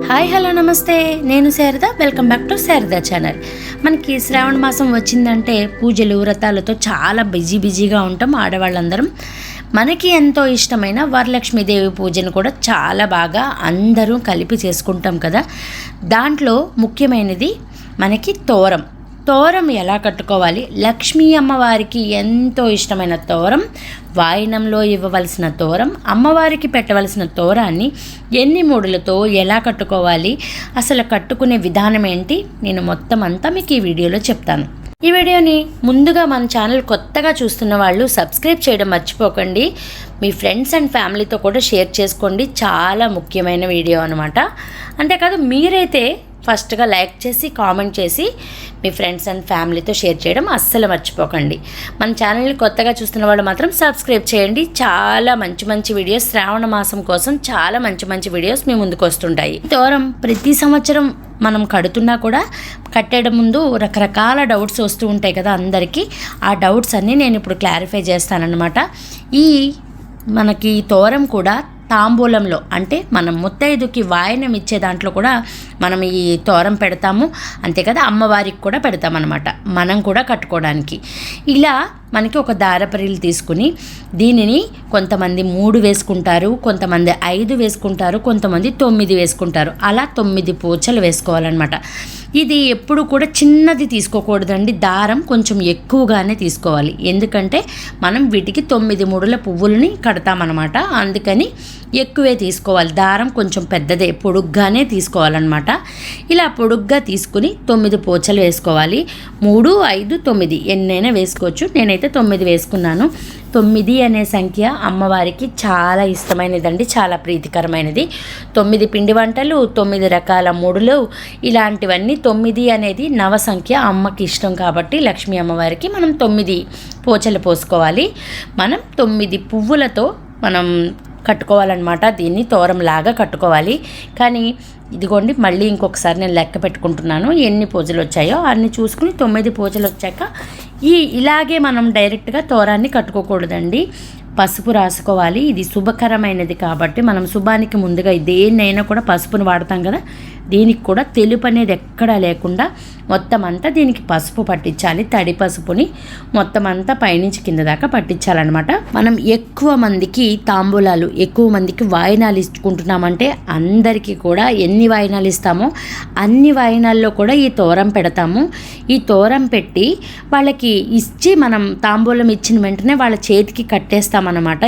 Hi hello నమస్తే, నేను Sharada. Welcome back to Sharada channel. మనకి శ్రావణ మాసం వచ్చిందంటే పూజలు వ్రతాలతో చాలా బిజీగా ఉంటాం ఆడవాళ్ళందరం. మనకి ఎంతో ఇష్టమైన వరలక్ష్మీదేవి పూజను కూడా చాలా బాగా అందరూ కలిపి చేసుకుంటాం కదా. దాంట్లో ముఖ్యమైనది మనకి తోరం ఎలా కట్టుకోవాలి. లక్ష్మీ అమ్మవారికి ఎంతో ఇష్టమైన తోరం, వాయినంలో ఇవ్వవలసిన తోరం, అమ్మవారికి పెట్టవలసిన తోరాన్ని ఎన్ని మూడులతో ఎలా కట్టుకోవాలి, అసలు కట్టుకునే విధానం ఏంటి, నేను మొత్తం అంతా మీకు ఈ వీడియోలో చెప్తాను. ఈ వీడియోని ముందుగా మన ఛానల్ కొత్తగా చూస్తున్న వాళ్ళు సబ్స్క్రైబ్ చేయడం మర్చిపోకండి. మీ ఫ్రెండ్స్ అండ్ ఫ్యామిలీతో కూడా షేర్ చేసుకోండి. చాలా ముఖ్యమైన వీడియో అనమాట. అంతేకాదు మీరైతే ఫస్ట్గా లైక్ చేసి కామెంట్ చేసి మీ ఫ్రెండ్స్ అండ్ ఫ్యామిలీతో షేర్ చేయడం అస్సలు మర్చిపోకండి. మన ఛానల్ని కొత్తగా చూస్తున్న వాళ్ళు మాత్రం సబ్స్క్రైబ్ చేయండి. చాలా మంచి వీడియోస్, శ్రావణ మాసం కోసం చాలా మంచి వీడియోస్ మీ ముందుకు వస్తుంటాయి. తోరం ప్రతి సంవత్సరం మనం కడుతున్నా కూడా కట్టేయడం ముందు రకరకాల డౌట్స్ వస్తూ ఉంటాయి కదా అందరికీ. ఆ డౌట్స్ అన్నీ నేను ఇప్పుడు క్లారిఫై చేస్తానన్నమాట. మనకి తోరం కూడా తాంబూలంలో, అంటే మనం ముత్తైదుకి వాయనం ఇచ్చే దాంట్లో కూడా మనం ఈ తోరం పెడతాము. అంతే కదా, అమ్మవారికి కూడా పెడతామన్నమాట, మనం కూడా కట్టుకోవడానికి. ఇలా మనకి ఒక దారపరిలు తీసుకుని దీనిని కొంతమంది 3 వేసుకుంటారు, కొంతమంది 5 వేసుకుంటారు, కొంతమంది 9 వేసుకుంటారు. అలా 9 పూచలు వేసుకోవాలన్నమాట. ఇది ఎప్పుడు కూడా చిన్నది తీసుకోకూడదండి, దారం కొంచెం ఎక్కువగానే తీసుకోవాలి. ఎందుకంటే మనం వీటికి 9 ముడుల పువ్వులని కడతామన్నమాట, అందుకని ఎక్కువే తీసుకోవాలి. దారం కొంచెం పెద్దదే, పొడుగ్గానే తీసుకోవాలన్నమాట. ఇలా పొడుగ్గా తీసుకుని 9 పూచలు వేసుకోవాలి. 3, 5, 9 ఎన్నైనా వేసుకోవచ్చు. నేనైతే 9 వేసుకున్నాను. 9 అనే సంఖ్య అమ్మవారికి చాలా ఇష్టమైనదండి, చాలా ప్రీతికరమైనది. 9 పిండి వంటలు, 9 రకాల ముడులు, ఇలాంటివన్నీ. 9 అనేది నవ సంఖ్య, అమ్మకి ఇష్టం కాబట్టి లక్ష్మీ అమ్మవారికి మనం 9 పోచలు పోసుకోవాలి. మనం 9 పువ్వులతో మనం కట్టుకోవాలన్నమాట. దీన్ని తోరంలాగా కట్టుకోవాలి. కానీ ఇదిగోండి, మళ్ళీ ఇంకొకసారి నేను లెక్క పెట్టుకుంటున్నాను ఎన్ని పూజలు వచ్చాయో. అన్ని చూసుకుని 9 పూజలు వచ్చాక ఇలాగే మనం డైరెక్ట్గా తోరాన్ని కట్టుకోకూడదండి, పసుపు రాసుకోవాలి. ఇది శుభకరమైనది కాబట్టి మనం శుభానికి ముందుగా దేన్నైనా కూడా పసుపుని వాడతాం కదా, దీనికి కూడా తెలుపు అనేది ఎక్కడా లేకుండా మొత్తం అంతా దీనికి పసుపు పట్టించాలి. తడి పసుపుని మొత్తం అంతా పైనుంచి కింద దాకా పట్టించాలన్నమాట. మనం ఎక్కువ మందికి తాంబూలాలు, ఎక్కువ మందికి వాయినాలు ఇచ్చుకుంటున్నామంటే అందరికీ కూడా ఎన్ని వాయినాలు ఇస్తామో అన్ని వాయినాల్లో కూడా ఈ తోరం పెడతాము. ఈ తోరం పెట్టి వాళ్ళకి ఇచ్చి మనం తాంబూలం ఇచ్చిన వెంటనే వాళ్ళ చేతికి కట్టేస్తామన్నమాట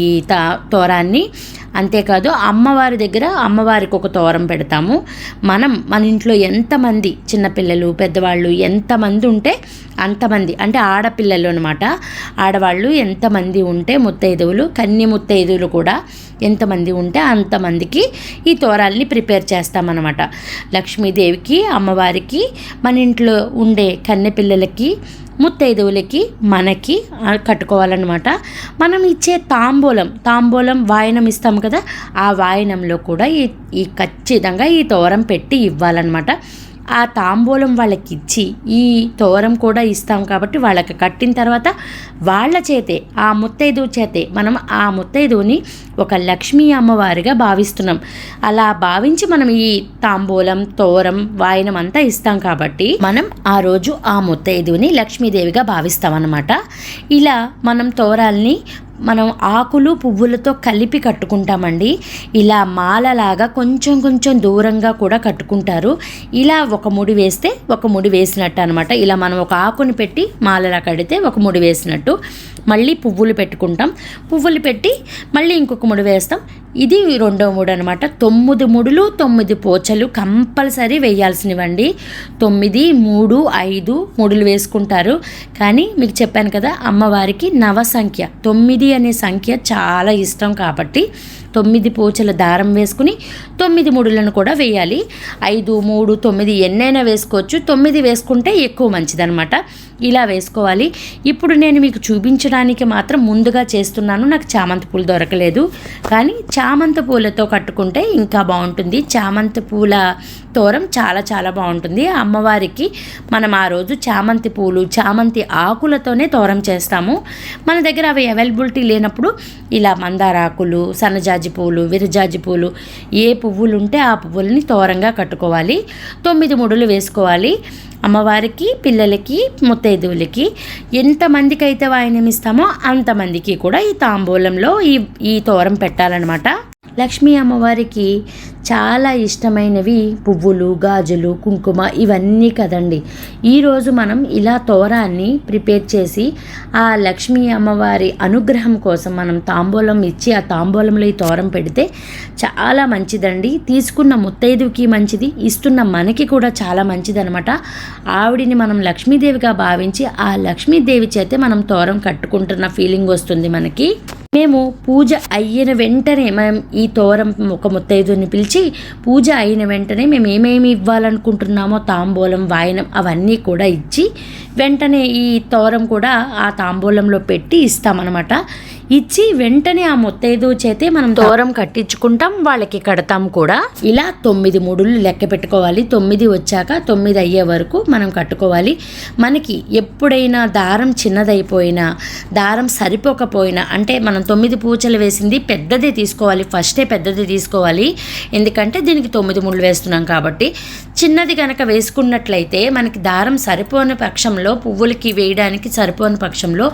ఈ తోరాన్ని. అంతేకాదు అమ్మవారి దగ్గర అమ్మవారికి ఒక తోరం పెడతాము. మన ఇంట్లో ఎంతమంది చిన్నపిల్లలు, పెద్దవాళ్ళు ఎంతమంది ఉంటే అంతమంది, అంటే ఆడపిల్లలు అనమాట, ఆడవాళ్ళు ఎంతమంది ఉంటే ముత్తైదువులు, కన్ని ముత్తైదువులు కూడా ఎంతమంది ఉంటే అంతమందికి ఈ తోరాల్ని ప్రిపేర్ చేస్తామన్నమాట. లక్ష్మీదేవికి, అమ్మవారికి, మన ఇంట్లో ఉండే కన్నె పిల్లలకి, ముత్తైదువులకి, మనకి కట్టుకోవాలన్నమాట. మనం ఇచ్చే తాంబూలం వాయనం ఇస్తాం కదా, ఆ వాయనంలో కూడా ఈ ఖచ్చితంగా ఈ తోరం పెట్టి ఇవ్వాలన్నమాట. ఆ తాంబూలం వాళ్ళకి ఇచ్చి ఈ తోరం కూడా ఇస్తాం కాబట్టి వాళ్ళకి కట్టిన తర్వాత వాళ్ళ చేతే, ఆ ముత్తైదువు చేతే మనం ఆ ముత్తైదువుని ఒక లక్ష్మీ అమ్మవారిగా భావిస్తున్నాం. అలా భావించి మనం ఈ తాంబూలం, తోరం, వాయనం అంతా ఇస్తాం కాబట్టి మనం ఆ రోజు ఆ ముత్తైదువుని లక్ష్మీదేవిగా భావిస్తాం అన్నమాట. ఇలా మనం తోరాల్ని మనం ఆకులు పువ్వులతో కలిపి కట్టుకుంటామండి. ఇలా మాలలాగా కొంచెం దూరంగా కూడా కట్టుకుంటారు. ఇలా ఒక ముడి వేస్తే ఒక ముడి వేసినట్టు అనమాట. ఇలా మనం ఒక ఆకుని పెట్టి మాలలా కడితే ఒక ముడి వేసినట్టు. మళ్ళీ పువ్వులు పెట్టుకుంటాం, పువ్వులు పెట్టి మళ్ళీ ఇంకొక ముడి వేస్తాం. ఇది 2వ ముడి అనమాట. 9 ముడులు, 9 పోచలు కంపల్సరీ వేయాల్సినవండి. 9, 3, 5 ముడులు వేసుకుంటారు. కానీ మీకు చెప్పాను కదా, అమ్మవారికి నవ సంఖ్య 9 అనే సంఖ్య చాలా ఇష్టం కాబట్టి 9 పూచల దారం వేసుకుని 9 ముడులను కూడా వేయాలి. 5, 3, 9 ఎన్నైనా వేసుకోవచ్చు. 9 వేసుకుంటే ఎక్కువ మంచిదనమాట. ఇలా వేసుకోవాలి. ఇప్పుడు నేను మీకు చూపించడానికి మాత్రం ముందుగా చేస్తున్నాను. నాకు చామంతి పూలు దొరకలేదు, కానీ చామంతి పూలతో కట్టుకుంటే ఇంకా బాగుంటుంది. చామంతి పూల తోరం చాలా బాగుంటుంది. అమ్మవారికి మనం ఆ రోజు చామంతి పూలు, చామంతి ఆకులతోనే తోరం చేస్తాము. మన దగ్గర అవి అవైలబిలిటీ లేనప్పుడు ఇలా మందార ఆకులు, సన్నజాజి జాజి పూలు, విరజాజి పూలు, ఏ పువ్వులు ఉంటే ఆ పువ్వులని తోరంగా కట్టుకోవాలి. 9 ముడులు వేసుకోవాలి. అమ్మవారికి, పిల్లలకి, ముత్తైదువులకి ఎంతమందికి అయితే వాయినం ఇస్తామో అంతమందికి కూడా ఈ తాంబూలంలో ఈ తోరం పెట్టాలన్నమాట. లక్ష్మీ అమ్మవారికి చాలా ఇష్టమైనవి పువ్వులు, గాజులు, కుంకుమ ఇవన్నీ కదండి. ఈరోజు మనం ఇలా తోరాన్ని ప్రిపేర్ చేసి ఆ లక్ష్మీ అమ్మవారి అనుగ్రహం కోసం మనం తాంబూలం ఇచ్చి ఆ తాంబూలంలో ఈ తోరం పెడితే చాలా మంచిదండి. తీసుకున్న ముత్తైదుకి మంచిది, ఇస్తున్న మనకి కూడా చాలా మంచిది అనమాట. ఆవిడిని మనం లక్ష్మీదేవిగా భావించి ఆ లక్ష్మీదేవి చేతే మనం తోరం కట్టుకుంటున్న ఫీలింగ్ వస్తుంది మనకి. మేము పూజ అయిన వెంటనే మేము ఈ తోరం ఒక ముత్తైదుని పిలిచి పూజ అయిన వెంటనే మేము ఏమేమి ఇవ్వాలనుకుంటున్నామో తాంబూలం, వాయనం అవన్నీ కూడా ఇచ్చి వెంటనే ఈ తోరం కూడా ఆ తాంబూలంలో పెట్టి ఇస్తామన్నమాట. ఇచ్చి వెంటనే ఆ ముత్తైదు చేతే మనం తోరం కట్టించుకుంటాం, వాళ్ళకి కడతాం కూడా. ఇలా 9 ముడులు లెక్క పెట్టుకోవాలి. 9 వచ్చాక 9 అయ్యే వరకు మనం కట్టుకోవాలి. మనకి ఎప్పుడైనా దారం చిన్నదైపోయినా, దారం సరిపోకపోయినా, అంటే మనం 9 పూచలు వేసింది పెద్దదే తీసుకోవాలి, ఫస్టే పెద్దది తీసుకోవాలి. ఎందుకంటే దీనికి 9 ముళ్ళు వేస్తున్నాం కాబట్టి. చిన్నది కనుక వేసుకున్నట్లయితే మనకి దారం సరిపోని పక్షంలో, పువ్వులకి వేయడానికి సరిపోని పక్షంలో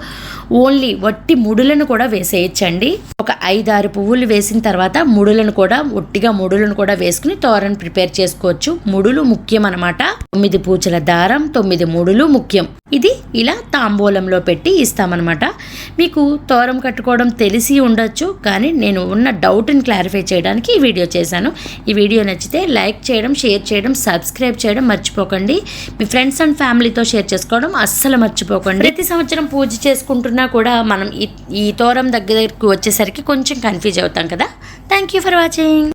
ఓన్లీ వట్టి ముడులను కూడా వేసేయచ్చండి. ఒక 5-6 పువ్వులు వేసిన తర్వాత ముడులను కూడా, ఒట్టిగా ముడులను కూడా వేసుకుని తోరణ ప్రిపేర్ చేసుకోవచ్చు. ముడులు ముఖ్యం అనమాట. 9 పూచల దారం, 9 ముడులు ముఖ్యం. ఇది ఇలా తాంబూలంలో పెట్టి ఇస్తామన్నమాట. మీకు తోరం కట్టుకోవడం తెలిసి ఉండొచ్చు, కానీ నేను ఉన్న డౌట్ని క్లారిఫై చేయడానికి ఈ వీడియో చేశాను. ఈ వీడియో నచ్చితే లైక్ చేయడం, షేర్ చేయడం, సబ్స్క్రైబ్ చేయడం మర్చిపోకండి. మీ ఫ్రెండ్స్ అండ్ ఫ్యామిలీతో షేర్ చేసుకోవడం అస్సలు మర్చిపోకండి. ప్రతి సంవత్సరం పూజ చేసుకుంటున్నా కూడా మనం ఈ తోరం దగ్గరకు వచ్చేసరికి కొంచెం కన్ఫ్యూజ్ అవుతాం కదా. Thank you for watching.